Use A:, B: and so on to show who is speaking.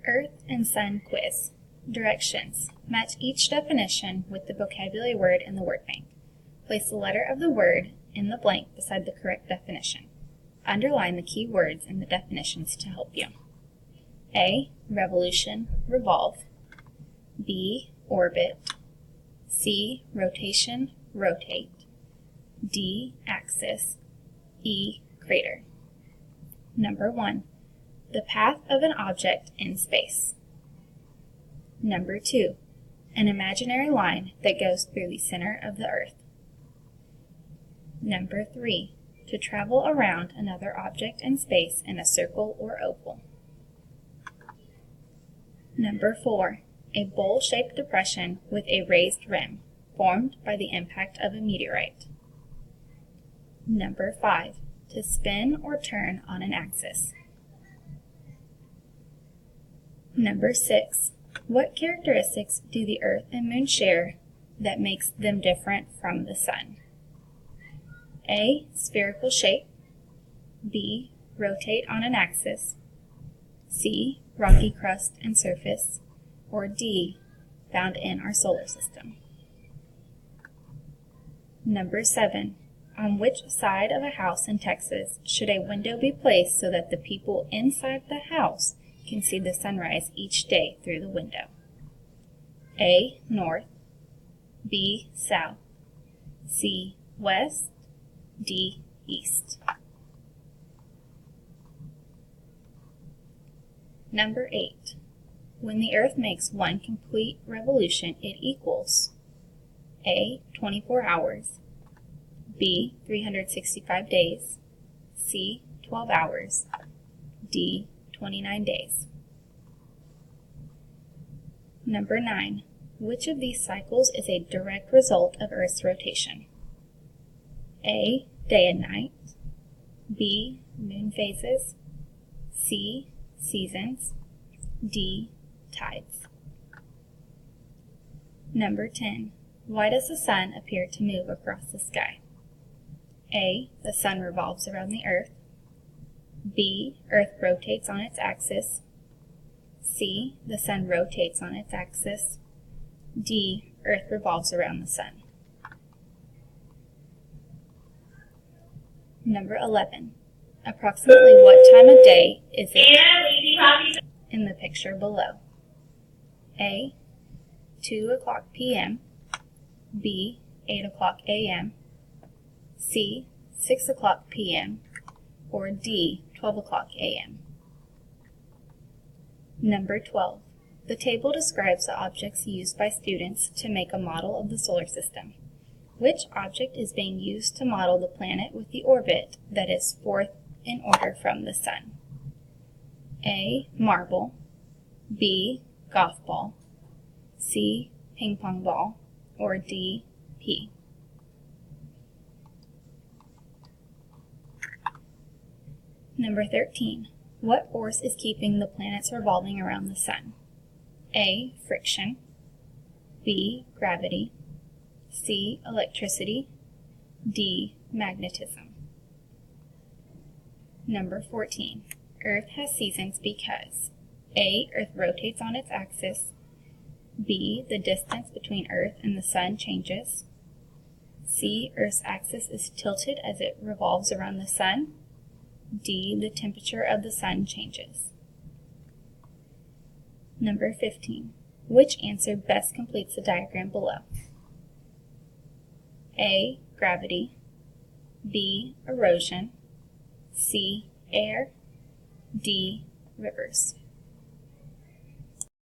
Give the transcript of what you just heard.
A: Earth and Sun quiz. Directions. Match each definition with the vocabulary word in the word bank. Place the letter of the word in the blank beside the correct definition. Underline the key words in the definitions to help you. A. Revolution, revolve. B. Orbit. C. Rotation, rotate. D. Axis. E. Crater. Number 1. The path of an object in space. Number 2. An imaginary line that goes through the center of the Earth. Number 3. To travel around another object in space in a circle or oval. Number 4. A bowl-shaped depression with a raised rim, formed by the impact of a meteorite. Number 5. To spin or turn on an axis. Number 6. What characteristics do the Earth and Moon share that makes them different from the Sun? A. Spherical shape. B. Rotate on an axis. C. Rocky crust and surface. Or D. Found in our solar system. Number 7. On which side of a house in Texas should a window be placed so that the people inside the house can see the sunrise each day through the window? A. North. B. South. C. West. D. East. Number 8. When the Earth makes one complete revolution, it equals A. 24 hours. B. 365 days. C. 12 hours. D. 29 days. Number 9. Which of these cycles is a direct result of Earth's rotation? A. Day and night. B. Moon phases. C. Seasons. D. Tides. Number 10. Why does the sun appear to move across the sky? A. The sun revolves around the Earth. B. Earth rotates on its axis. C. The sun rotates on its axis. D. Earth revolves around the sun. Number 11. Approximately what time of day is it in the picture below? A. 2 o'clock p.m. B. 8 o'clock a.m. C. 6 o'clock p.m. or D. 12 o'clock a.m. Number 12. The table describes the objects used by students to make a model of the solar system. Which object is being used to model the planet with the orbit that is fourth in order from the Sun? A. Marble. B. Golf ball. C. Ping pong ball. Or D. Pea. Number 13. What force is keeping the planets revolving around the Sun? A. Friction. B. Gravity. C. Electricity. D. Magnetism. Number 14. Earth has seasons because A. Earth rotates on its axis. B. The distance between Earth and the Sun changes. C. Earth's axis is tilted as it revolves around the Sun. D. The temperature of the Sun changes. Number 15. Which answer best completes the diagram below? A. Gravity. B. Erosion. C. Air. D. Rivers.